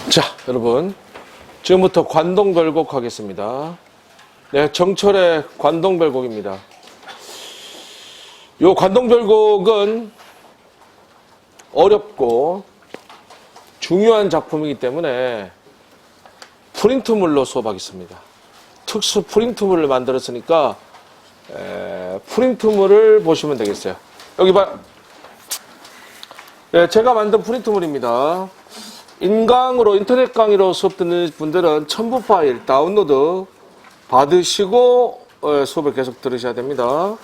자, 여러분. 지금부터 관동별곡 하겠습니다. 네, 정철의 관동별곡입니다. 요 관동별곡은 어렵고 중요한 작품이기 때문에 프린트물로 수업하겠습니다. 특수 프린트물을 만들었으니까 프린트물을 보시면 되겠어요. 여기 봐. 네, 제가 만든 프린트물입니다. 인강으로 인터넷 강의로 수업 듣는 분들은 첨부 파일 다운로드 받으시고 수업을 계속 들으셔야 됩니다.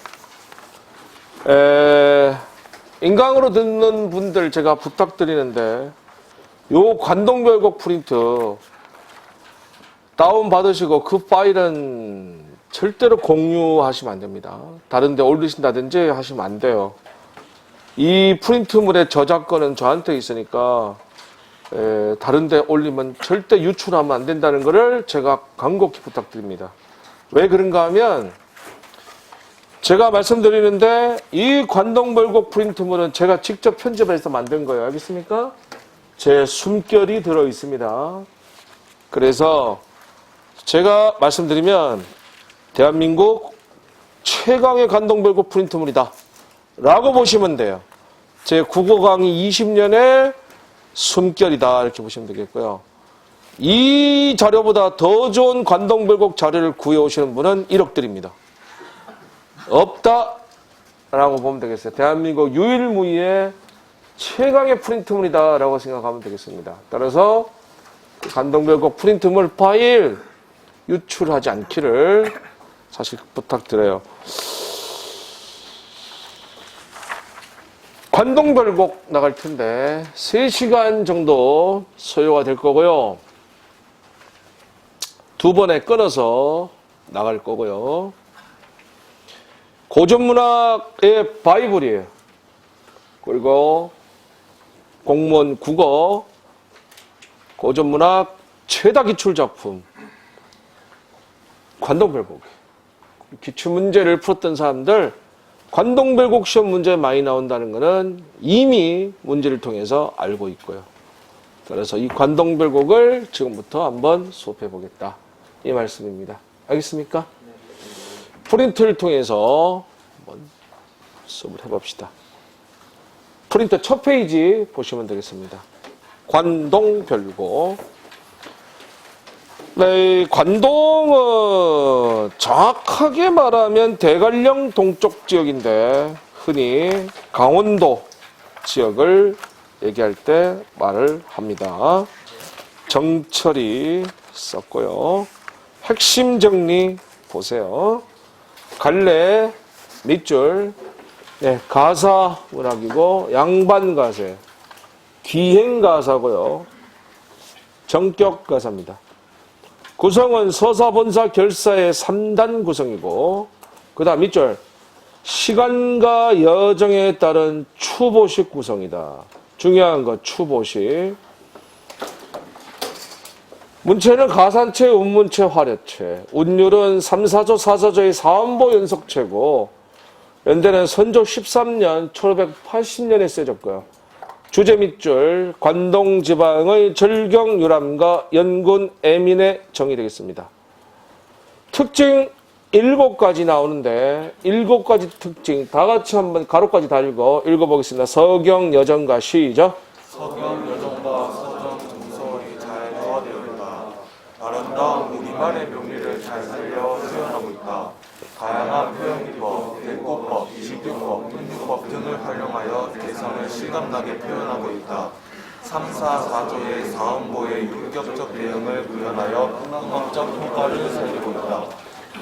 인강으로 듣는 분들 제가 부탁드리는데 요 관동별곡 프린트 다운 받으시고 그 파일은 절대로 공유하시면 안 됩니다. 다른 데 올리신다든지 하시면 안 돼요. 이 프린트물의 저작권은 저한테 있으니까 다른 데 올리면 절대 유출하면 안 된다는 것을 제가 간곡히 부탁드립니다. 왜 그런가 하면 제가 말씀드리는데 이 관동별곡 프린트물은 제가 직접 편집해서 만든 거예요. 알겠습니까? 제 숨결이 들어 있습니다. 그래서 제가 말씀드리면 대한민국 최강의 관동별곡 프린트물이다 라고 보시면 돼요. 제 국어 강의 20년의 숨결이다 이렇게 보시면 되겠고요. 이 자료보다 더 좋은 관동별곡 자료를 구해오시는 분은 1억 드립니다. 없다 라고 보면 되겠어요. 대한민국 유일무이의 최강의 프린트물이다 라고 생각하면 되겠습니다. 따라서 관동별곡 프린트물 파일 유출하지 않기를 사실 부탁드려요. 관동별곡 나갈 텐데 3시간 정도 소요가 될 거고요. 2번에 끊어서 나갈 거고요. 고전문학의 바이블이에요. 그리고 공무원 국어 고전문학 최다 기출작품 관동별곡. 기출문제를 풀었던 사람들 관동별곡 시험 문제 많이 나온다는 것은 이미 문제를 통해서 알고 있고요. 그래서 이 관동별곡을 지금부터 한번 수업해 보겠다. 이 말씀입니다. 알겠습니까? 프린트를 통해서 한번 수업을 해봅시다. 프린트 첫 페이지 보시면 되겠습니다. 관동별곡. 네, 관동은 정확하게 말하면 대관령 동쪽 지역인데 흔히 강원도 지역을 얘기할 때 말을 합니다. 정철이 썼고요. 핵심 정리 보세요. 갈래 밑줄 가사 문학이고 양반가세 기행가사고요. 정격 가사입니다. 구성은 서사, 본사, 결사의 3단 구성이고 그 다음 밑줄 시간과 여정에 따른 추보식 구성이다. 중요한 거 추보식. 문체는 가산체, 운문체, 화려체. 운율은 3, 4조, 4사조의 4원보 연속체고 연대는 선조 13년 1580년에 쓰여졌고요. 주제 밑줄 관동지방의 절경 유람과 연군 애민의 정의 되겠습니다. 특징 7가지 나오는데 7가지 특징 다 같이 한번 가로까지 다 읽어보겠습니다. 서경 여정과 시죠. 서경 여정과 서정 정서의 잘 조화되어 있다. 아름다운 우리말의 묘미를 잘 살려 표현하고 있다. 다양한 표현기법, 대꾸법, 비교법, 은유법 등을 활용하여 개성을 실감나게 표현하고 있다. 3, 4, 4조의 사음보의 율격적 대응을 구현하여 음악적 효과를 살리고 있다.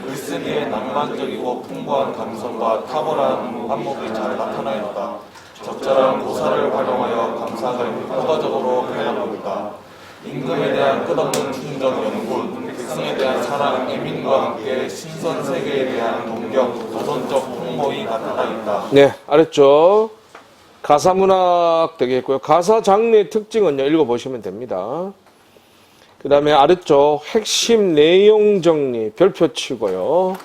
글쓰기에 낭만적이고 풍부한 감성과 탁월한 안목이 잘 나타나 있다. 적절한 고사를 활용하여 감상을 효과적으로 표현하고 있다. 임금에 대한 끝없는 충정 연군, 백성에 대한 사랑, 애민과 함께 신선 세계에 대한 동경, 도전적 풍모이 나타나 있다. 네, 알았죠? 가사문학 되겠고요. 가사 장르의 특징은요, 읽어보시면 됩니다. 그 다음에 아래쪽 핵심 내용 정리, 별표 치고요.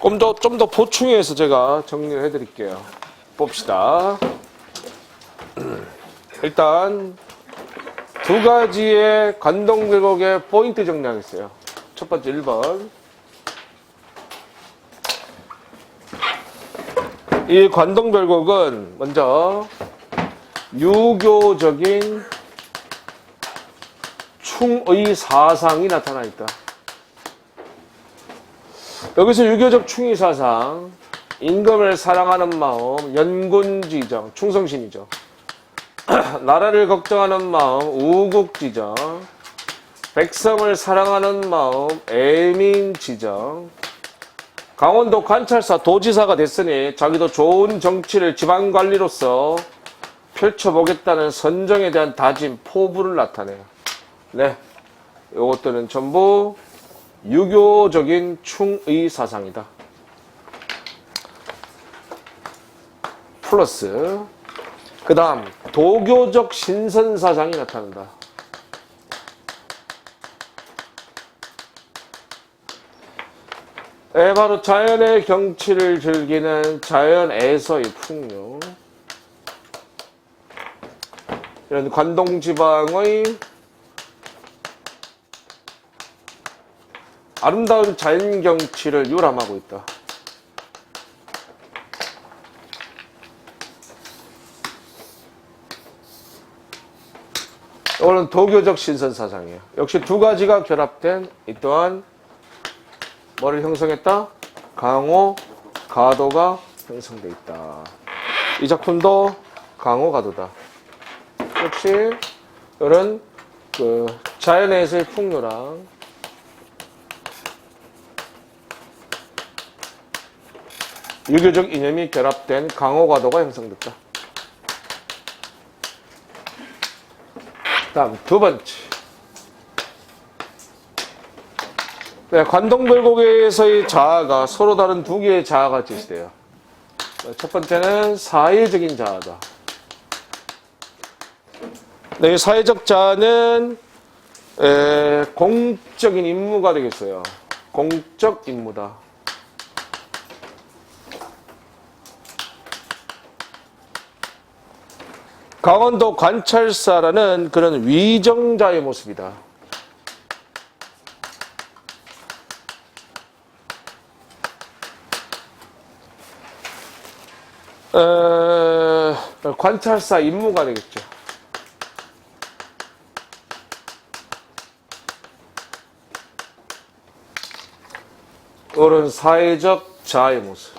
좀 더 보충해서 제가 정리를 해드릴게요. 봅시다. 일단 두 가지의 관동별곡의 포인트 정리하겠어요. 첫 번째 1번. 이 관동별곡은 먼저 유교적인 충의 사상이 나타나 있다. 여기서 유교적 충의 사상, 임금을 사랑하는 마음, 연군지정, 충성심이죠. 나라를 걱정하는 마음, 우국지정, 백성을 사랑하는 마음, 애민지정, 강원도 관찰사, 도지사가 됐으니 자기도 좋은 정치를 지방관리로서 펼쳐보겠다는 선정에 대한 다짐, 포부를 나타내요. 네, 이것들은 전부 유교적인 충의 사상이다. 플러스 그 다음 도교적 신선 사상이 나타난다. 바로 자연의 경치를 즐기는 자연에서의 풍요, 이런 관동지방의 아름다운 자연 경치를 유람하고 있다. 이거는 도교적 신선 사상이에요. 역시 두 가지가 결합된 이 또한 뭐를 형성했다? 강호, 가도가 형성돼 있다. 이 작품도 강호, 가도다. 역시 이런 그 자연에서의 풍요랑 유교적 이념이 결합된 강호, 가도가 형성됐다. 다음 두 번째. 네, 관동별곡에서의 자아가 서로 다른 두 개의 자아가 제시돼요. 첫 번째는 사회적인 자아다. 네, 사회적 자아는 공적인 임무가 되겠어요. 공적 임무다. 강원도 관찰사라는 그런 위정자의 모습이다. 관찰사 임무가 되겠죠. 그런 사회적 자아의 모습.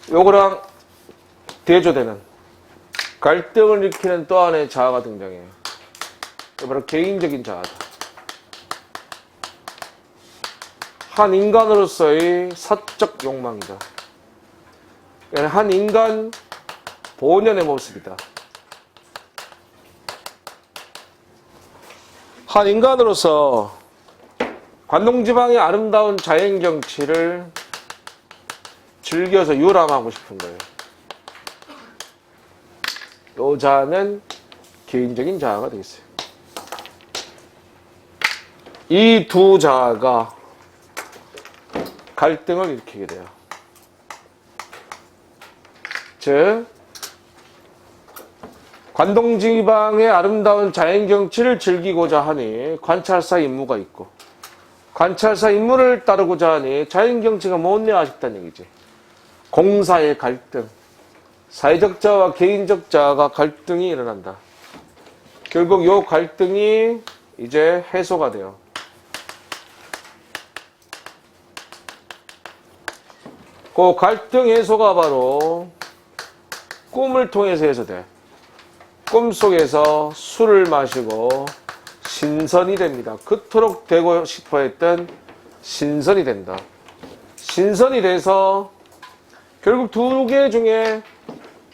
요거랑 대조되는 갈등을 일으키는 또 하나의 자아가 등장해요. 바로 개인적인 자아다. 한 인간으로서의 사적 욕망이다. 한 인간 본연의 모습이다. 한 인간으로서 관동지방의 아름다운 자연 경치를 즐겨서 유람하고 싶은 거예요. 이 자아는 개인적인 자아가 되겠어요. 이 두 자아가 갈등을 일으키게 돼요. 즉, 관동지방의 아름다운 자연 경치를 즐기고자 하니 관찰사 임무가 있고, 관찰사 임무를 따르고자 하니 자연 경치가 못내 아쉽다는 얘기지. 공사의 갈등, 사회적 자아와 개인적 자아가 갈등이 일어난다. 결국 이 갈등이 이제 해소가 돼요. 그 갈등 해소가 바로 꿈을 통해서 해소돼. 꿈속에서 술을 마시고 신선이 됩니다. 그토록 되고 싶어 했던 신선이 된다. 신선이 돼서 결국 두 개 중에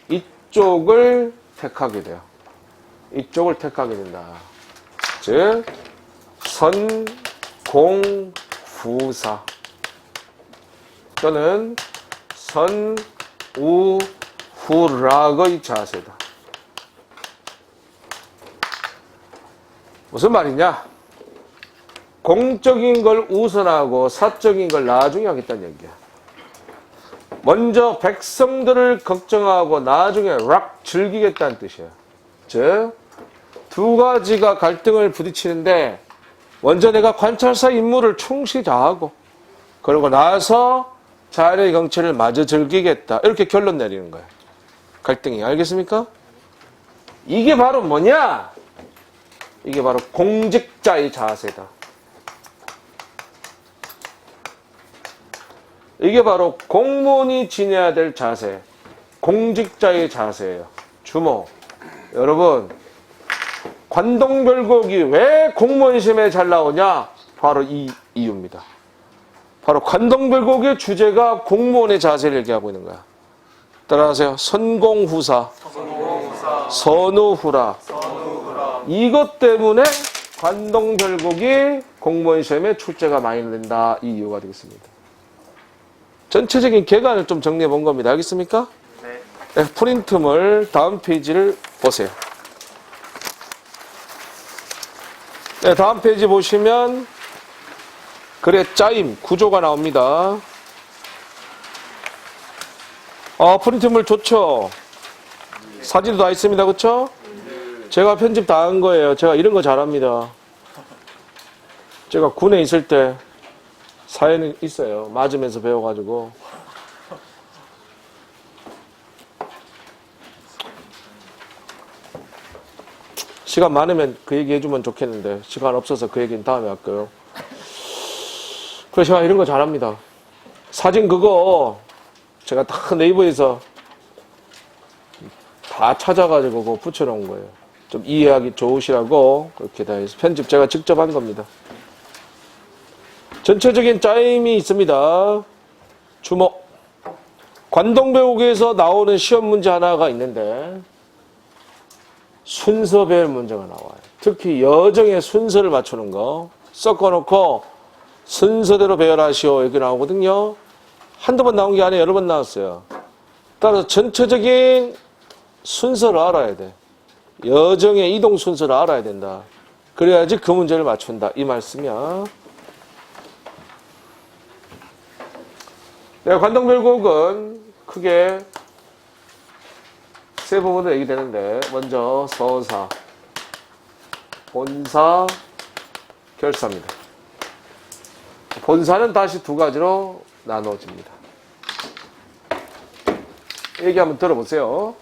이쪽을 택하게 돼요. 이쪽을 택하게 된다. 즉, 선공후사 또는 선우후락의 자세다. 무슨 말이냐? 공적인 걸 우선하고 사적인 걸 나중에 하겠다는 얘기야. 먼저 백성들을 걱정하고 나중에 락 즐기겠다는 뜻이에요. 즉, 두 가지가 갈등을 부딪히는데 먼저 내가 관찰사 임무를 충실히 다하고 그러고 나서 자연의 경치를 마저 즐기겠다. 이렇게 결론 내리는 거예요. 갈등이. 알겠습니까? 이게 바로 뭐냐? 이게 바로 공직자의 자세다. 이게 바로 공무원이 지녀야 될 자세, 공직자의 자세예요. 주목. 여러분, 관동별곡이 왜 공무원 시험에 잘 나오냐? 바로 이 이유입니다. 바로 관동별곡의 주제가 공무원의 자세를 얘기하고 있는 거야. 따라하세요. 선공후사, 선우후라. 이것 때문에 관동별곡이 공무원 시험에 출제가 많이 된다. 이 이유가 되겠습니다. 전체적인 개관을 좀 정리해 본 겁니다. 알겠습니까? 네. 프린트물 다음 페이지를 보세요. 네, 다음 페이지 보시면 글의 짜임, 구조가 나옵니다. 프린트물 좋죠? 사진도 다 있습니다. 그쵸? 제가 편집 다 한 거예요. 제가 이런 거 잘합니다. 제가 군에 있을 때 사연이 있어요. 맞으면서 배워가지고. 시간 많으면 그 얘기 해주면 좋겠는데 시간 없어서 그 얘기는 다음에 할게요. 그래서 제가 이런 거 잘합니다. 사진 그거 제가 다 네이버에서 다 찾아가지고 그거 붙여놓은 거예요. 좀 이해하기 좋으시라고 그렇게 다 해서 편집 제가 직접 한 겁니다. 전체적인 짜임이 있습니다. 주목. 관동배우기에서 나오는 시험 문제 하나가 있는데 순서 배열 문제가 나와요. 특히 여정의 순서를 맞추는 거 섞어놓고 순서대로 배열하시오 이렇게 나오거든요. 한두 번 나온 게 아니라 여러 번 나왔어요. 따라서 전체적인 순서를 알아야 돼. 여정의 이동 순서를 알아야 된다. 그래야지 그 문제를 맞춘다. 이 말씀이야. 네, 관동별곡은 크게 세 부분으로 얘기되는데 먼저 서사, 본사, 결사입니다. 본사는 다시 두 가지로 나눠집니다. 얘기 한번 들어보세요.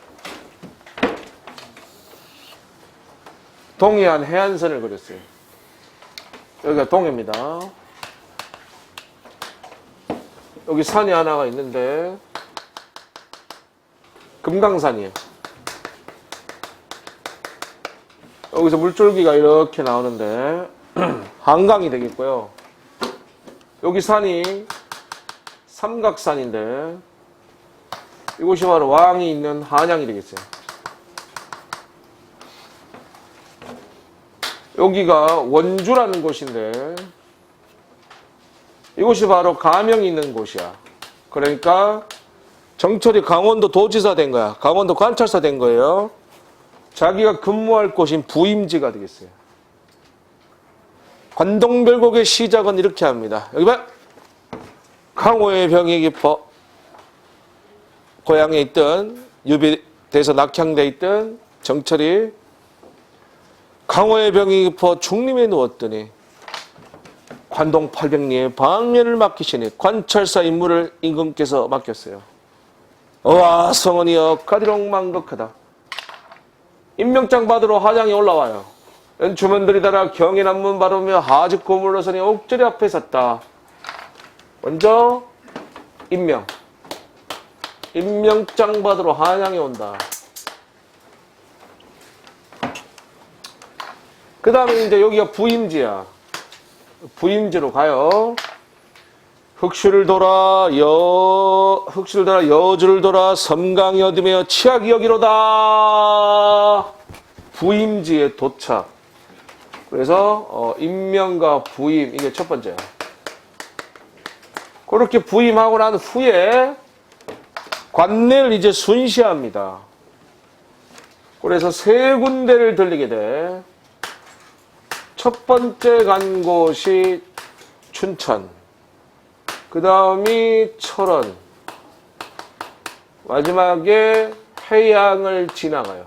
동해안 해안선을 그렸어요. 여기가 동해입니다. 여기 산이 하나가 있는데 금강산이에요. 여기서 물줄기가 이렇게 나오는데 한강이 되겠고요. 여기 산이 삼각산인데 이곳이 바로 왕이 있는 한양이 되겠어요. 여기가 원주라는 곳인데 이곳이 바로 가명이 있는 곳이야. 그러니까 정철이 강원도 도지사 된 거야. 강원도 관찰사 된 거예요. 자기가 근무할 곳인 부임지가 되겠어요. 관동별곡의 시작은 이렇게 합니다. 여기 봐. 강호의 병이 깊어 고향에 있던 유비돼서 낙향돼 있던 정철이 강호의 병이 깊어 중림에 누웠더니 관동 800리의 방면을 맡기시니 관찰사 임무를 임금께서 맡겼어요. 와 성원이여 가디롱망덕하다. 임명장 받으러 하장이 올라와요. 주문들이 달아 경인한문 바르며 하직 고물로 서니 옥절이 앞에 섰다. 먼저 임명장 받으러 한양에 온다. 그 다음에 이제 여기가 부임지야. 부임지로 가요. 흑실을 돌아 여주를 돌아 섬강이 어디며 치악이 여기로다. 부임지에 도착. 그래서 임명과 부임 이게 첫 번째야. 그렇게 부임하고 난 후에 관내를 이제 순시합니다. 그래서 세 군데를 들리게 돼. 첫 번째 간 곳이 춘천, 그 다음이 철원, 마지막에 해양을 지나가요.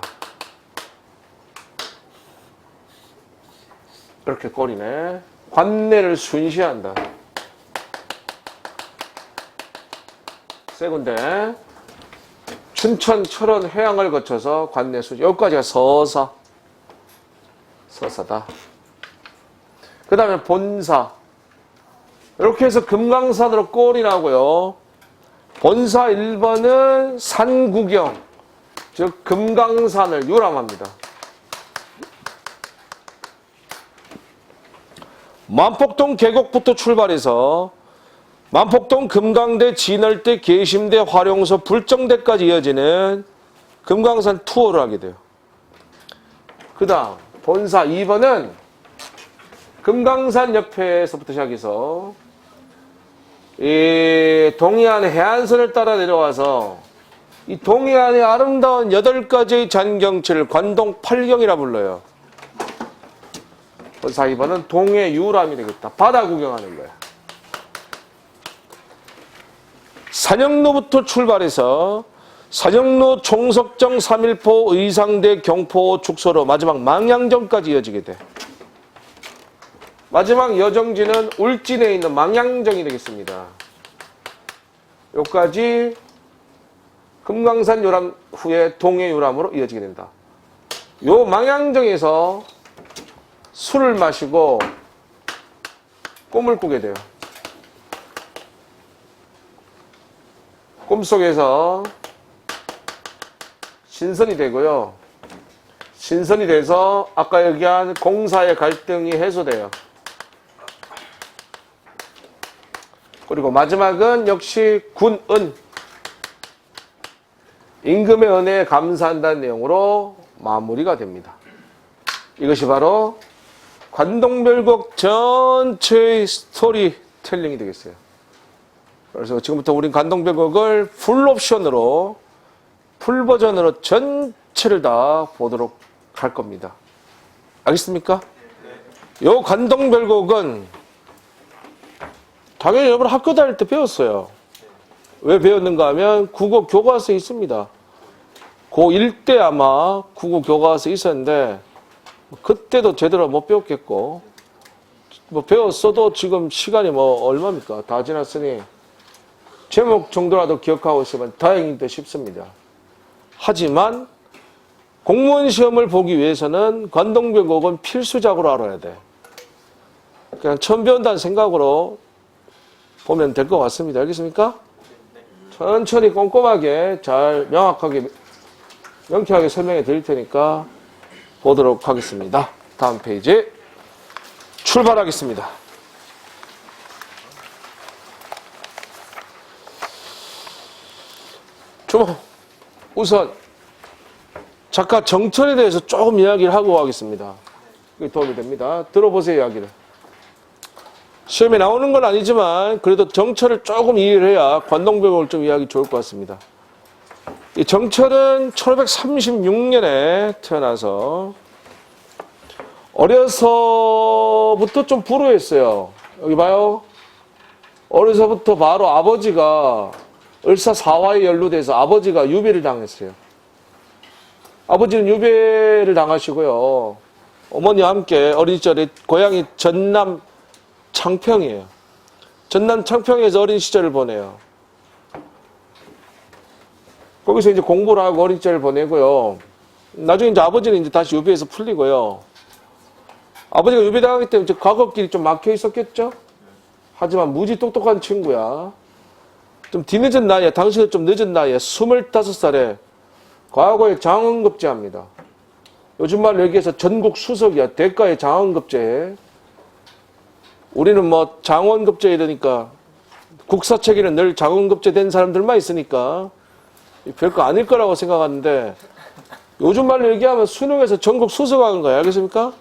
이렇게 꼴이네. 관내를 순시한다. 세 군데. 춘천, 철원, 해양을 거쳐서 관내 순시. 여기까지가 서사. 서사다. 그 다음에 본사. 이렇게 해서 금강산으로 꼴이 나고요. 본사 1번은 산구경, 즉 금강산을 유람합니다. 만폭동 계곡부터 출발해서 만폭동 금강대, 진월대, 계심대, 화룡서, 불정대까지 이어지는 금강산 투어를 하게 돼요. 그 다음 본사 2번은 금강산 옆에서부터 시작해서 이 동해안 해안선을 따라 내려와서 이 동해안의 아름다운 8가지의 잔경치를 관동 8경이라 불러요. 본사 2번은 동해 유람이 되겠다. 바다 구경하는 거야. 산영로부터 출발해서 산영로, 총석정, 삼일포, 의상대, 경포, 축소로 마지막 망양정까지 이어지게 돼. 마지막 여정지는 울진에 있는 망양정이 되겠습니다. 여기까지 금강산 요람 후에 동해 요람으로 이어지게 된다. 요 망양정에서 술을 마시고 꿈을 꾸게 돼요. 꿈속에서 신선이 되고요. 신선이 돼서 아까 얘기한 공사의 갈등이 해소돼요. 그리고 마지막은 역시 군은 임금의 은혜에 감사한다는 내용으로 마무리가 됩니다. 이것이 바로 관동별곡 전체의 스토리텔링이 되겠어요. 그래서 지금부터 우린 관동별곡을 풀옵션으로 풀버전으로 전체를 다 보도록 할 겁니다. 알겠습니까? 요 관동별곡은 당연히 여러분 학교 다닐 때 배웠어요. 왜 배웠는가 하면 국어 교과서에 있습니다. 고1 때 아마 국어 교과서에 있었는데 그때도 제대로 못 배웠겠고 뭐 배웠어도 지금 시간이 뭐 얼마입니까? 다 지났으니 제목 정도라도 기억하고 있으면 다행이다 싶습니다. 하지만 공무원 시험을 보기 위해서는 관동별곡은 필수작으로 알아야 돼. 그냥 처음 배운다는 생각으로 보면 될 것 같습니다. 알겠습니까? 천천히 꼼꼼하게 잘 명확하게 명쾌하게 설명해 드릴 테니까 보도록 하겠습니다. 다음 페이지 출발하겠습니다. 우선 작가 정철에 대해서 조금 이야기를 하고 가겠습니다. 그게 도움이 됩니다. 들어보세요, 이야기를. 시험에 나오는 건 아니지만 그래도 정철을 조금 이해를 해야 관동별곡을 좀 이해하기 좋을 것 같습니다. 이 정철은 1536년에 태어나서 어려서부터 좀 불우했어요. 여기 봐요. 어려서부터 바로 아버지가 을사사화에 연루돼서 아버지가 유배를 당했어요. 아버지는 유배를 당하시고요. 어머니와 함께 어린 시절에 고향이 전남 창평이에요. 전남 창평에서 어린 시절을 보내요. 거기서 이제 공부를 하고 어린 시절을 보내고요. 나중에 이제 아버지는 이제 다시 유배에서 풀리고요. 아버지가 유배당하기 때문에 이제 과거길이 좀 막혀 있었겠죠? 하지만 무지 똑똑한 친구야. 좀 뒤늦은 나이에, 당신은 좀 늦은 나이에 25살에 과거에 장원급제합니다. 요즘 말로 얘기해서 전국 수석이야. 대가의 장원급제해. 우리는 뭐 장원급제 이러니까 국사체계는 늘 장원급제 된 사람들만 있으니까 별거 아닐 거라고 생각하는데 요즘 말로 얘기하면 수능에서 전국 수석한 거야. 알겠습니까?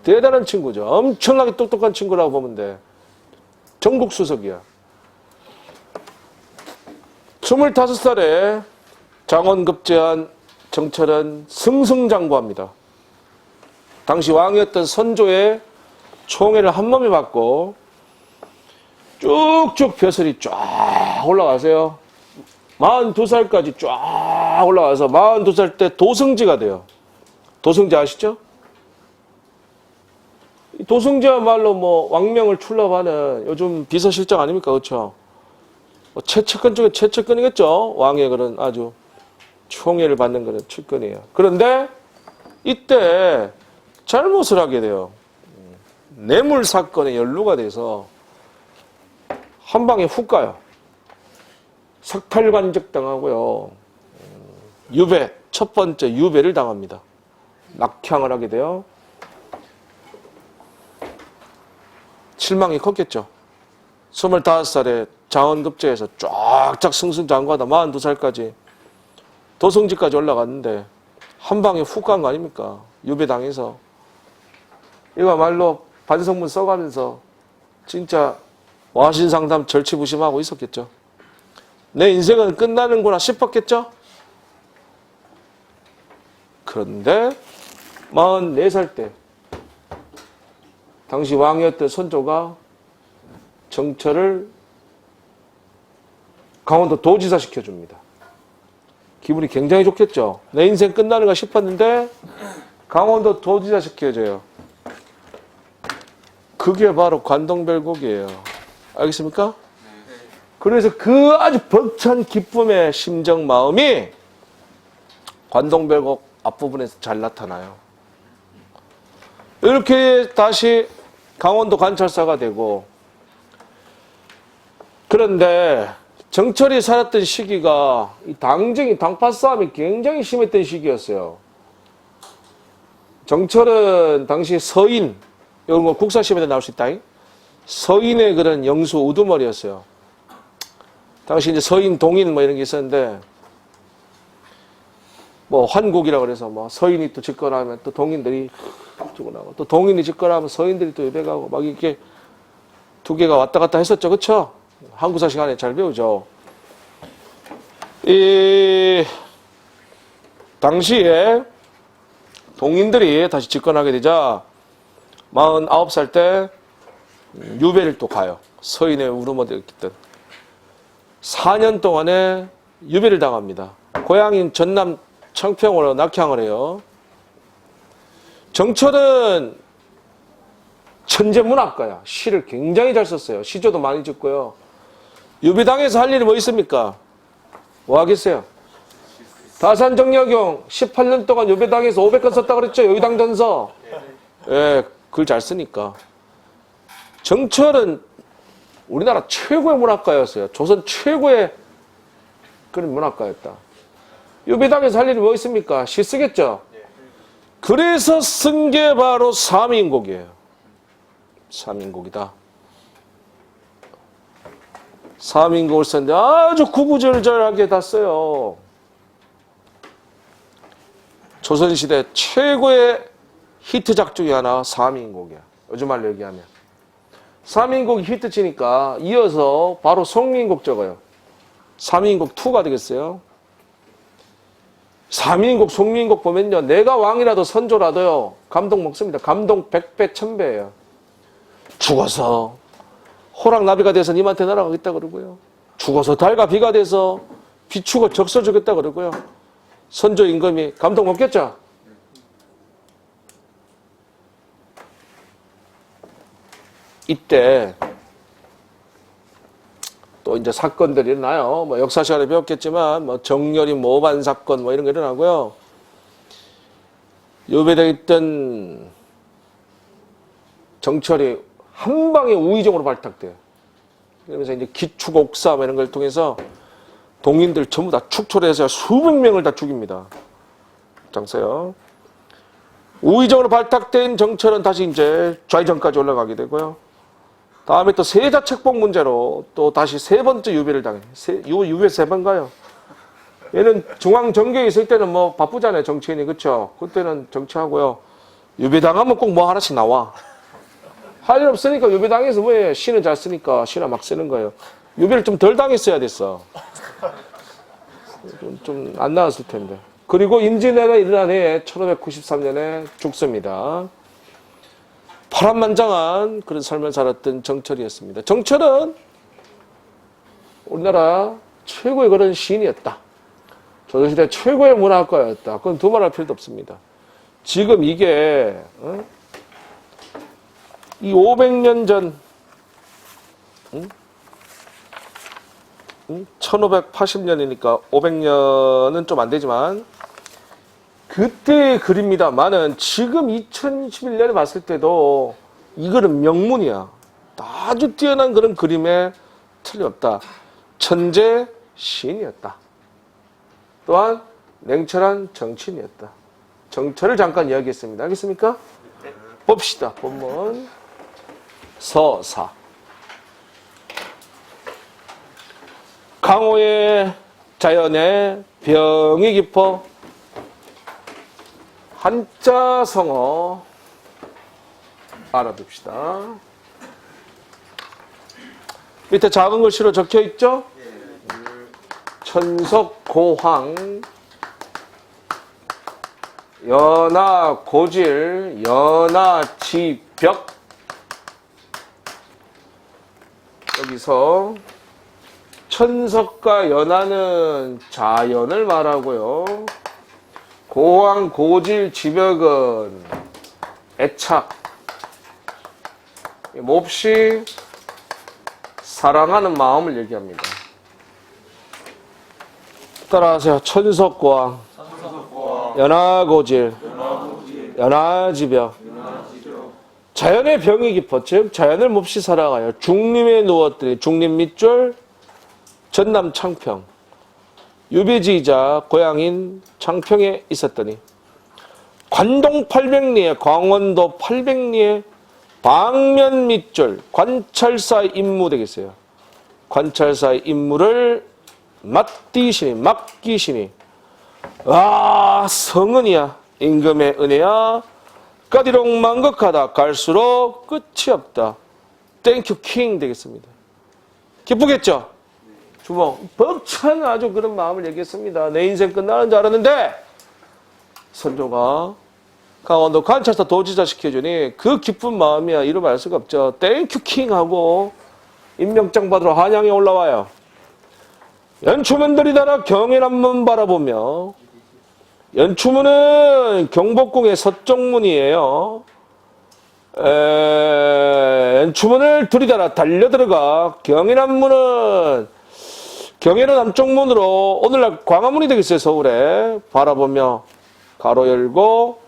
대단한 친구죠. 엄청나게 똑똑한 친구라고 보면 돼. 전국 수석이야. 25살에 장원급제한 정철은 승승장구합니다. 당시 왕이었던 선조의 총애를 한 몸에 받고 쭉쭉 벼슬이 쫙 올라가세요. 42살까지 쫙 올라가서 42살 때 도승지가 돼요. 도승지 아시죠? 도승지야말로 뭐 왕명을 출납하는 요즘 비서실장 아닙니까? 그렇죠? 뭐 최측근 중에 최측근이겠죠? 왕의 그런 아주 총애를 받는 그런 측근이에요. 그런데 이때 잘못을 하게 돼요. 뇌물 사건에 연루가 돼서 한 방에 훅 가요. 석탈관직 당하고요. 유배, 첫 번째 유배를 당합니다. 낙향을 하게 돼요. 실망이 컸겠죠. 25살에 장원급제에서 쫙쫙 승승장구하다 42살까지 도성지까지 올라갔는데 한 방에 훅 간 거 아닙니까? 유배당해서. 이거말로 반성문 써가면서 진짜 와신상담 절치부심하고 있었겠죠. 내 인생은 끝나는구나 싶었겠죠. 그런데 44살 때 당시 왕이었던 선조가 정철을 강원도 도지사 시켜줍니다. 기분이 굉장히 좋겠죠. 내 인생 끝나는가 싶었는데 강원도 도지사 시켜줘요. 그게 바로 관동별곡이에요. 알겠습니까? 그래서 그 아주 벅찬 기쁨의 심정 마음이 관동별곡 앞부분에서 잘 나타나요. 이렇게 다시 강원도 관찰사가 되고, 그런데 정철이 살았던 시기가 이 당정이 당파 싸움이 굉장히 심했던 시기였어요. 정철은 당시 서인, 이런 거 국사시험에 나올 수 있다. 서인의 그런 영수 우두머리였어요. 당시 이제 서인, 동인 뭐 이런 게 있었는데, 뭐 환국이라 그래서 뭐 서인이 또 집권하면 또 동인들이 죽어나고, 또 동인이 집권하면 서인들이 또 유배가고 막 이렇게 두 개가 왔다 갔다 했었죠. 그쵸? 한국사 시간에 잘 배우죠. 이 당시에 동인들이 다시 집권하게 되자 49살 때 유배를 또 가요. 서인의 우르머리였던 4년 동안에 유배를 당합니다. 고향인 전남 청평으로 낙향을 해요. 정철은 천재문학가야. 시를 굉장히 잘 썼어요. 시조도 많이 짓고요. 유배당에서 할 일이 뭐 있습니까? 뭐 하겠어요? 다산정약용 18년 동안 유배당에서 500건 썼다 그랬죠? 여의당전서. 예, 글 잘 쓰니까. 정철은 우리나라 최고의 문학가였어요. 조선 최고의 그런 문학가였다. 유배당에서 할 일이 뭐 있습니까? 시 쓰겠죠? 그래서 쓴 게 바로 삼인곡이에요. 삼인곡이다. 삼인곡을 썼는데 아주 구구절절하게 다 써요. 조선시대 최고의 히트작 중에 하나 삼인곡이야. 요즘 말로 얘기하면. 삼인곡이 히트치니까 이어서 바로 송민곡 적어요. 삼인곡 2가 되겠어요. 삼인곡, 송민곡 보면요. 내가 왕이라도 선조라도요. 감동 먹습니다. 감동 100배, 1000배예요. 죽어서 호랑나비가 돼서 님한테 날아가겠다 그러고요. 죽어서 달과 비가 돼서 비추고 적설 주겠다 그러고요. 선조 임금이 감동 먹겠죠? 이때 또 이제 사건들이 일어나요. 뭐 역사 시간에 배웠겠지만 뭐 정렬이 모반 사건 뭐 이런 게 일어나고요. 유배되어 있던 정철이 한 방에 우의정으로 발탁돼요. 그러면서 이제 기축옥사 뭐 이런 걸 통해서 동인들 전부 다 축초를 해서 수백 명을 다 죽입니다. 장세요. 우의정으로 발탁된 정철은 다시 이제 좌의정까지 올라가게 되고요. 다음에 또 세자 책봉 문제로 또 다시 세 번째 유배를 당해요. 유배 3번 가요. 얘는 중앙정교에 있을 때는 뭐 바쁘잖아요. 정치인이. 그쵸? 그때는 정치하고요. 유배 당하면 꼭 뭐 하나씩 나와. 할 일 없으니까 유배 당해서 뭐해. 시는 잘 쓰니까 시나 막 쓰는 거예요. 유배를 좀 덜 당했어야 됐어. 좀 안 나왔을 텐데. 그리고 임진왜란이 일어난 해에 1593년에 죽습니다. 파란만장한 그런 삶을 살았던 정철이었습니다. 정철은 우리나라 최고의 그런 시인이었다. 조선시대 최고의 문학가였다. 그건 두말할 필요도 없습니다. 지금 이게 이 500년 전 1580년이니까 500년은 좀 안 되지만 그때의 글입니다만은 지금 2011년에 봤을 때도 이 글은 명문이야. 아주 뛰어난 그런 그림에 틀림없다. 천재 시인이었다. 또한 냉철한 정치인이었다. 정철을 잠깐 이야기했습니다. 알겠습니까? 봅시다. 본문 서사. 강호의 자연의 병이 깊어 한자성어 알아둡시다. 밑에 작은 글씨로 적혀 있죠? 천석고황 연하고질 연하지벽. 여기서 천석과 연하는 자연을 말하고요. 고황, 고질, 지벽은 애착, 몹시 사랑하는 마음을 얘기합니다. 따라하세요. 천석고황, 연하고질, 연하지벽. 자연의 병이 깊어, 즉 자연을 몹시 사랑하여 중림에 누웠더니 중림 밑줄 전남 창평 유배지이자 고향인 창평에 있었더니 관동 800리에 광원도 800리에 방면 밑줄 관찰사의 임무 되겠어요. 관찰사의 임무를 맡기시니 아 성은이야 임금의 은혜야 까디록 만극하다 갈수록 끝이 없다. 땡큐 킹 되겠습니다. 기쁘겠죠? 주먹 벅찬 아주 그런 마음을 얘기했습니다. 내 인생 끝나는 줄 알았는데 선조가 강원도 관찰사 도지사 시켜주니 그 기쁜 마음이야 이루 말 수가 없죠. 땡큐 킹 하고 임명장 받으러 한양에 올라와요. 연추문들이 달아 경인암문 바라보며 연추문은 경복궁의 서쪽문이에요. 연추문을 들이달아 달려들어가 경인암문은 경인은 남쪽문으로 오늘날 광화문이 되겠어요. 서울에 바라보며 가로 열고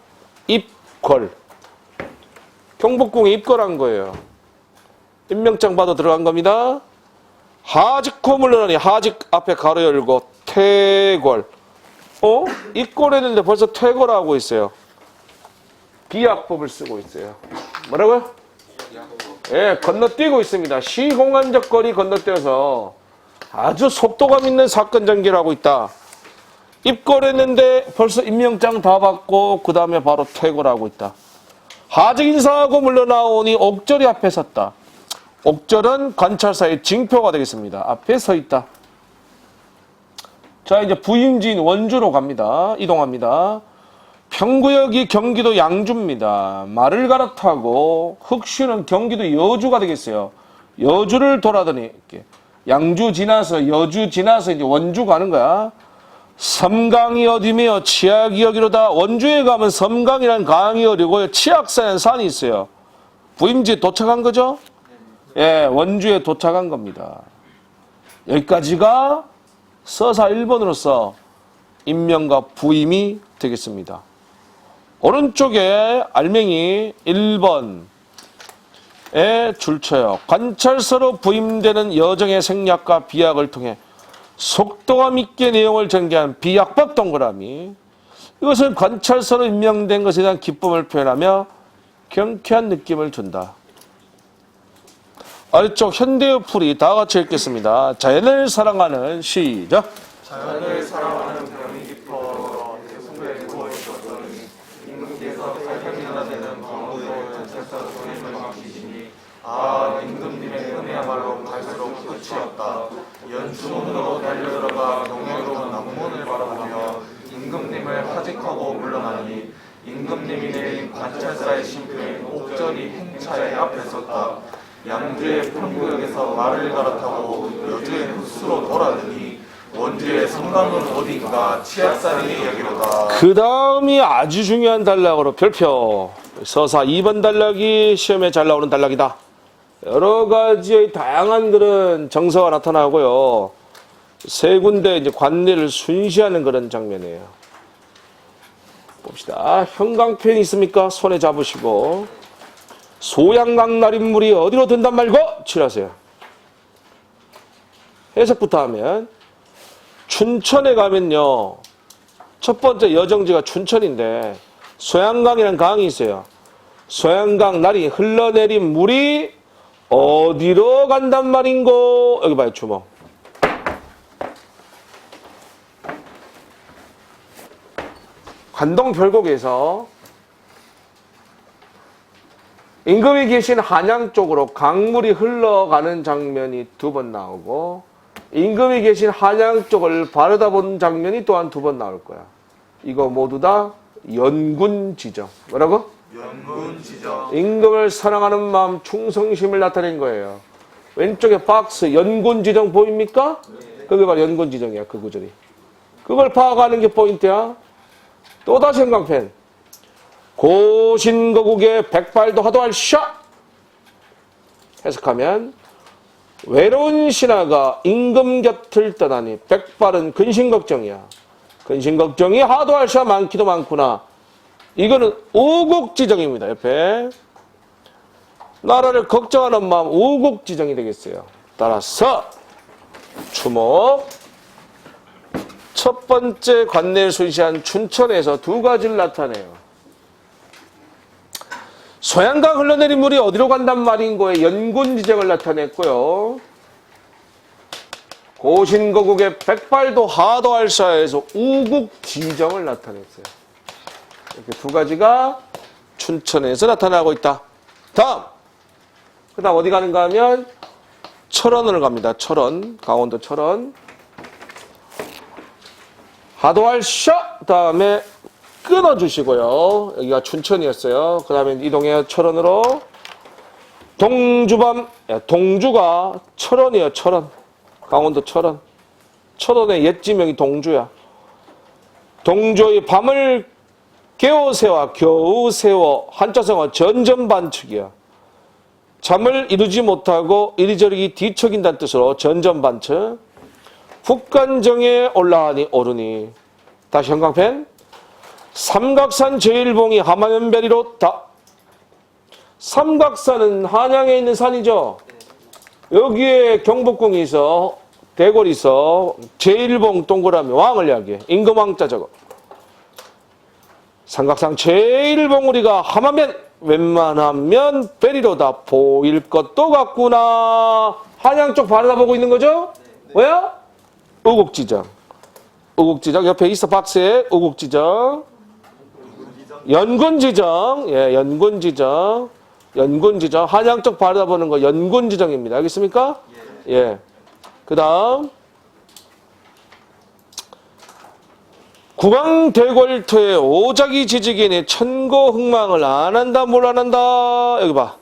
입궐. 경복궁에 입궐한 거예요. 임명장 받아 들어간 겁니다. 하직호 물러나니 하직 앞에 가로 열고 퇴궐. 입궐했는데 벌써 퇴궐하고 있어요. 비약법을 쓰고 있어요. 뭐라고요? 예, 건너뛰고 있습니다. 시공간적 거리 건너뛰어서 아주 속도감 있는 사건 전개를 하고 있다. 입궐했는데 벌써 임명장 다 받고 그 다음에 바로 퇴궐하고 있다. 하직 인사하고 물러나오니 옥절이 앞에 섰다. 옥절은 관찰사의 징표가 되겠습니다. 앞에 서 있다. 자, 이제 부임지인 원주로 갑니다. 이동합니다. 평구역이 경기도 양주입니다. 말을 갈아타고 흑슈는 경기도 여주가 되겠어요. 여주를 돌아더니 이렇게 양주 지나서 여주 지나서 이제 원주 가는 거야. 섬강이 어디며 치악이 여기로다. 원주에 가면 섬강이라는 강이 어리고 치악산이라는 산이 있어요. 부임지에 도착한 거죠? 예, 원주에 도착한 겁니다. 여기까지가 서사 1번으로서 임명과 부임이 되겠습니다. 오른쪽에 알맹이 1번에 줄쳐요. 관찰서로 부임되는 여정의 생략과 비약을 통해 속도감 있게 내용을 전개한 비약법 동그라미. 이것은 관찰서로 임명된 것에 대한 기쁨을 표현하며 경쾌한 느낌을 준다. 아래쪽 현대의 풀이 다 같이 읽겠습니다. 자연을 사랑하는 시작. 자연을 사랑하는 병이 깊어 대숭배에 누워있었더니 임금께서 살펴이나 되는 광우의 전찰사 소임을 맡기시니 아 임금님의 은혜야말로 갈수록 끝이 없다. 연주문으로 달려들어가 경외로운 남문을 바라보며 임금님을 하직하고 물러나니 임금님이 내린 관찰사의 신표인 옥절이 행차의 앞에 섰다. 양주의 평구역에서 말을 갈아타고 여주의 흑수로 돌아드니 원주의 성강은 어딘가 치악산이 여기로다. 그 다음이 아주 중요한 단락으로 별표. 서사 2번 단락이 시험에 잘 나오는 단락이다. 여러 가지의 다양한 그런 정서가 나타나고요. 세 군데 이제 관례를 순시하는 그런 장면이에요. 봅시다. 형광펜 있습니까? 손에 잡으시고. 소양강 날인물이 어디로 든단 말고 칠하세요. 해석부터 하면 춘천에 가면요. 첫 번째 여정지가 춘천인데 소양강이라는 강이 있어요. 소양강 날이 흘러내린 물이 어디로 간단 말인고. 여기 봐요. 주먹. 관동 별곡에서 임금이 계신 한양 쪽으로 강물이 흘러가는 장면이 2번 나오고 임금이 계신 한양 쪽을 바라다 본 장면이 또한 2번 나올 거야. 이거 모두 다 연군지정. 뭐라고? 연군지정. 임금을 사랑하는 마음, 충성심을 나타낸 거예요. 왼쪽에 박스 연군지정 보입니까? 그게 바로 연군지정이야. 그 구절이. 그걸 파악하는 게 포인트야. 또다시 형광펜. 고신거국의 백발도 하도할 샤! 해석하면 외로운 신하가 임금 곁을 떠나니 백발은 근심걱정이야. 근심걱정이 하도할 샤 많기도 많구나. 이거는 우국지정입니다. 옆에 나라를 걱정하는 마음 우국지정이 되겠어요. 따라서 주목. 첫 번째 관내를 순시한 춘천에서 2가지를 나타내요. 소양강 흘러내린 물이 어디로 간단 말인고의 연군지정을 나타냈고요. 고신거국의 백발도 하도할사에서 우국지정을 나타냈어요. 이렇게 2가지가 춘천에서 나타나고 있다. 다음. 그 다음 어디 가는가 하면 철원을 갑니다. 철원. 강원도 철원. 하도할샤 다음에 끊어주시고요. 여기가 춘천이었어요. 그 다음에 이동해요. 철원으로. 동주밤. 동주가 철원이에요. 철원. 강원도 철원. 철원의 옛 지명이 동주야. 동주의 밤을 개오세와 겨우 세워 한자성어 전전반측이야. 잠을 이루지 못하고 이리저리 뒤척인다는 뜻으로 전전반측. 국간정에 올라하니 오르니. 다시 형광펜. 삼각산 제일봉이 하마연별이로 다. 삼각산은 한양에 있는 산이죠. 여기에 경복궁이 있어. 대궐이 있어. 제일봉 동그라미 왕을 이야기해. 임금왕자 저거. 삼각산 제일봉 우리가 하마면 웬만하면 베리로다 보일 것도 같구나. 한양 쪽 바라보고 있는 거죠? 뭐야? 우국지정. 우국지정. 옆에 있어 박스에 우국지정. 연군지정. 예, 연군지정. 연군지정. 한양 쪽 바라보는 거 연군지정입니다. 알겠습니까? 예. 그 다음. 국왕대궐터에 오자기 지직이니 천고흥망을 안 한다 뭘 안 한다. 여기 봐.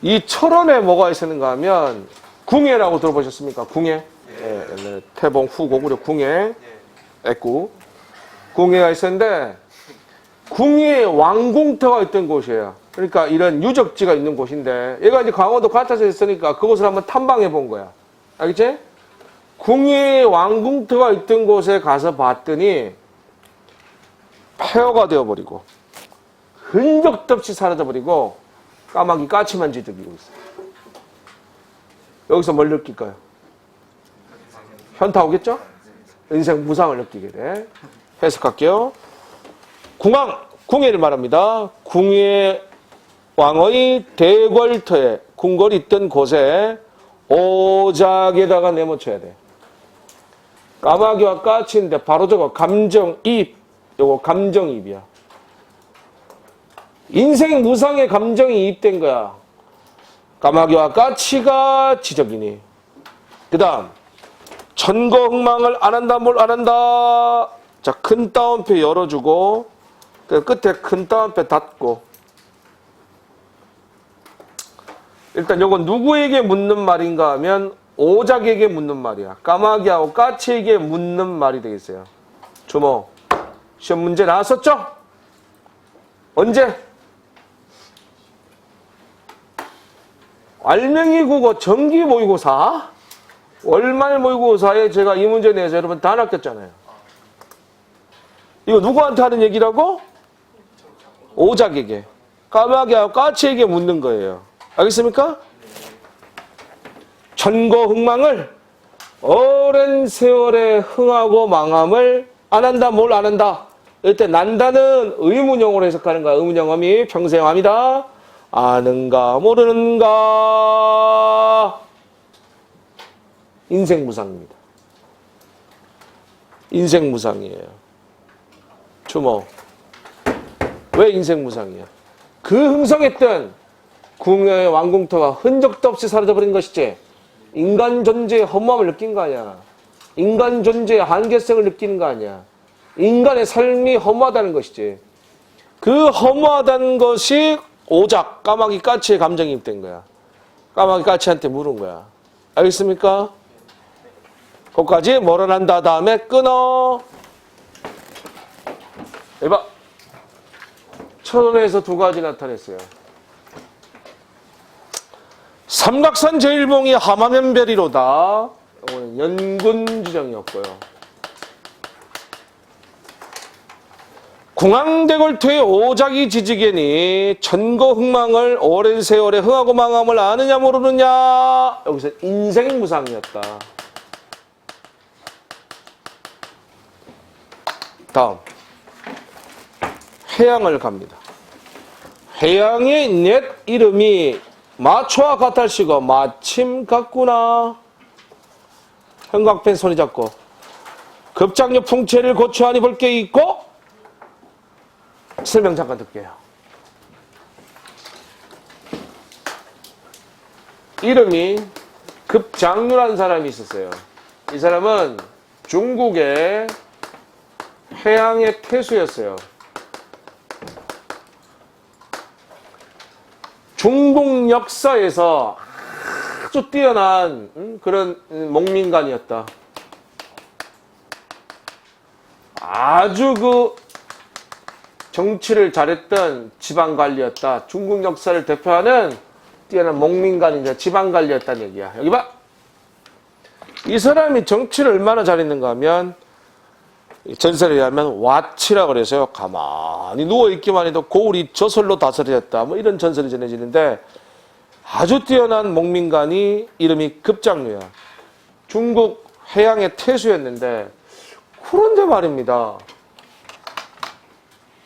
이 철원에 뭐가 있었는가 하면 궁예라고 들어보셨습니까? 궁예. 예, 옛날에 태봉 후 고구려 궁예. 애구. 궁예가 있었는데 궁예에 왕궁터가 있던 곳이에요. 그러니까 이런 유적지가 있는 곳인데 얘가 이제 강원도 가짜서 있으니까 그곳을 한번 탐방해 본 거야. 알겠지? 궁예에 왕궁터가 있던 곳에 가서 봤더니 폐허가 되어버리고 흔적도 없이 사라져버리고 까마귀 까치만 지저귀고 있어요. 여기서 뭘 느낄까요? 현타 오겠죠? 인생 무상을 느끼게 돼. 해석할게요. 궁예를 말합니다. 궁예 왕의 대궐터에 궁궐이 있던 곳에 오작에다가 내모쳐야 돼. 까마귀와 까치인데 바로 저거 감정이입. 요거 감정이입이야. 인생 무상의 감정이 이입된 거야. 까마귀와 까치가 지적이니. 그 다음 천거흥망을 안 한다 뭘 안 한다. 자, 큰 따옴표 열어주고 그 끝에 큰 따옴표 닫고. 일단 요건 누구에게 묻는 말인가 하면 오작에게 묻는 말이야. 까마귀하고 까치에게 묻는 말이 되겠어요. 주모, 시험 문제 나왔었죠? 언제? 알맹이 국어 정기 모의고사, 월말 모의고사에 제가 이 문제 내서 여러분 다 낚였잖아요. 이거 누구한테 하는 얘기라고? 오작에게. 까마귀하고 까치에게 묻는 거예요. 알겠습니까? 천거흥망을 오랜 세월에 흥하고 망함을 안 한다. 뭘 안 한다? 이때 난다는 의문형으로 해석하는 거야. 의문형음이 평생함이다. 아는가 모르는가. 인생무상입니다. 인생무상이에요. 주모, 왜 인생무상이야? 그 흥성했던 궁여의 왕궁터가 흔적도 없이 사라져버린 것이지. 인간 존재의 허무함을 느낀 거 아니야. 인간 존재의 한계성을 느끼는 거 아니야. 인간의 삶이 허무하다는 것이지. 그 허무하다는 것이 오작, 까마귀 까치의 감정이입된 거야. 까마귀 까치한테 물은 거야. 알겠습니까? 거기까지 뭐라 난다 다음에 끊어. 해봐. 천원에서 두 가지 나타냈어요. 삼각산 제일봉이 하마면별이로다. 이거는 연군지정이었고요. 궁황대골토의 오작이 지지개니 천거흥망을 오랜 세월에 흥하고 망함을 아느냐 모르느냐. 여기서 인생무상이었다. 다음 해양을 갑니다. 해양의 옛 이름이 마초와 같을시고 마침 같구나. 형광펜 손이 잡고 급작력 풍채를 고추하니 볼 게 있고. 설명 잠깐 듣게요. 이름이 급장류라는 사람이 있었어요. 이 사람은 중국의 해양의 태수였어요. 중국 역사에서 아주 뛰어난 그런 목민관이었다. 아주 그 정치를 잘했던 지방관리였다. 중국 역사를 대표하는 뛰어난 목민관이자 지방관리였다는 얘기야. 여기 봐. 이 사람이 정치를 얼마나 잘했는가 하면 전설에 의하면 와치라고 그래서요. 가만히 누워있기만 해도 고을이 저설로 다스려졌다. 뭐 이런 전설이 전해지는데 아주 뛰어난 목민관이 이름이 급장류야. 중국 해양의 태수였는데 그런데 말입니다.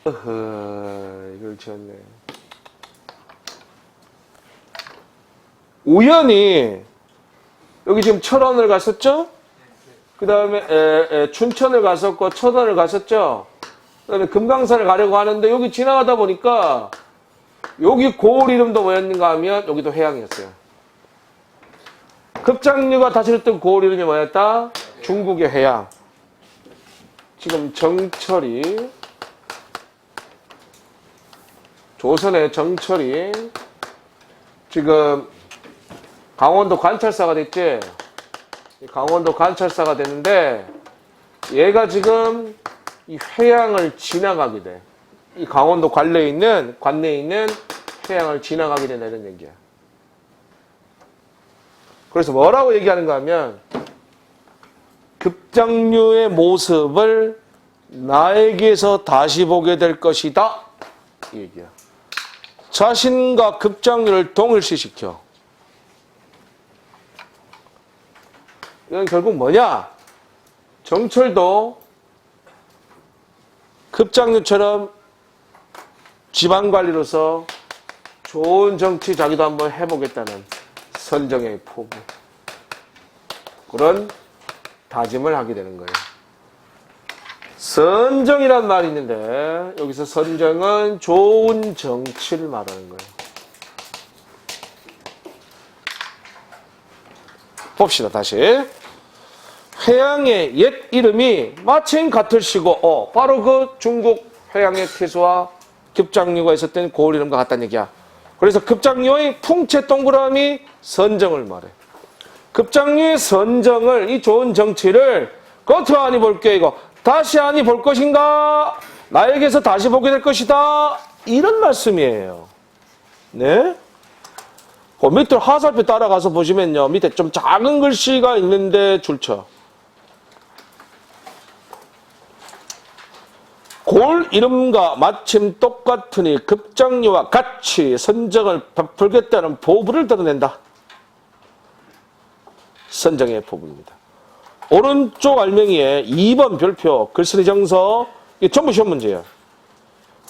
이걸 지었네. 우연히 여기 지금 철원을 갔었죠? 그 다음에 춘천을 갔었고 천원을 갔었죠? 그 다음에 금강산을 가려고 하는데 여기 지나가다 보니까 여기 고을 이름도 뭐였는가 하면 여기도 해양이었어요. 급장류가 다스렸던 고을 이름이 뭐였다? 중국의 해양. 지금 정철이 조선의 정철이 지금 강원도 관찰사가 됐지. 강원도 관찰사가 됐는데 얘가 지금 이 해양을 지나가게 돼. 이 강원도 관내에 있는 해양을 지나가게 된다 이런 얘기야. 그래서 뭐라고 얘기하는가 하면 급장류의 모습을 나에게서 다시 보게 될 것이다 이 얘기야. 자신과 급장류를 동일시시켜. 이건 결국 뭐냐? 정철도 급장류처럼 지방관리로서 좋은 정치 자기도 한번 해보겠다는 선정의 포부. 그런 다짐을 하게 되는 거예요. 선정이란 말이 있는데 여기서 선정은 좋은 정치를 말하는 거예요. 봅시다. 다시. 해양의 옛 이름이 마침 같을시고 바로 그 중국 해양의 태수와 급장류가 있었던 고을 이름과 같다는 얘기야. 그래서 급장류의 풍채 동그라미 선정을 말해. 급장류의 선정을, 이 좋은 정치를 겉으로 아니 볼게 이거 다시 아니 볼 것인가? 나에게서 다시 보게 될 것이다. 이런 말씀이에요. 네? 그 밑으로 하살표 따라가서 보시면요. 밑에 좀 작은 글씨가 있는데 줄쳐. 골 이름과 마침 똑같으니 급장류와 같이 선정을 베풀겠다는 포부를 드러낸다. 선정의 포부입니다. 오른쪽 알맹이에 2번 별표, 글쓰기 정서, 이게 전부 시험 문제예요.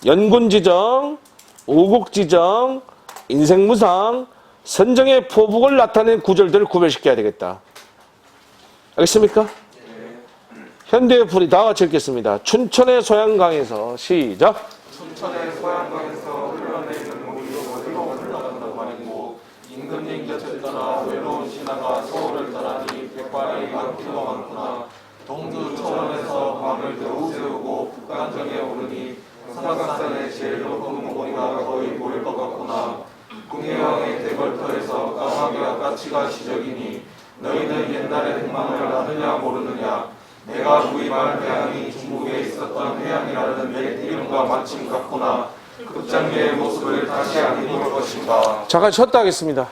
연군 지정, 우국 지정, 인생무상, 선정의 포부를 나타낸 구절들을 구별시켜야 되겠다. 알겠습니까? 현대의 풀이 다 같이 읽겠습니다. 춘천의 소양강에서 시작. 춘천의 소양강에서 흘러내리는 물이 어디로 흘러간다고 말이고 임금님 곁을 떠나 외로운 신하가 서울을 떠나니 백발이 많기도 많구나. 동두 초원에서 밤을 겨우 세우고 북간정에 오르니 삼각산의 제일 높은 고리가 거의 보일 것 같구나. 궁예왕의 대벌터에서 까마귀와 까치가 시적이니 너희는 옛날의 행망을 아느냐 모르느냐. 내가 구입한 회양이 중국에 있었던 회양이라는 내 이름과 마침 같구나. 급장류의 모습을 다시 안 입을 것인가. 잠깐 쉬었다 하겠습니다.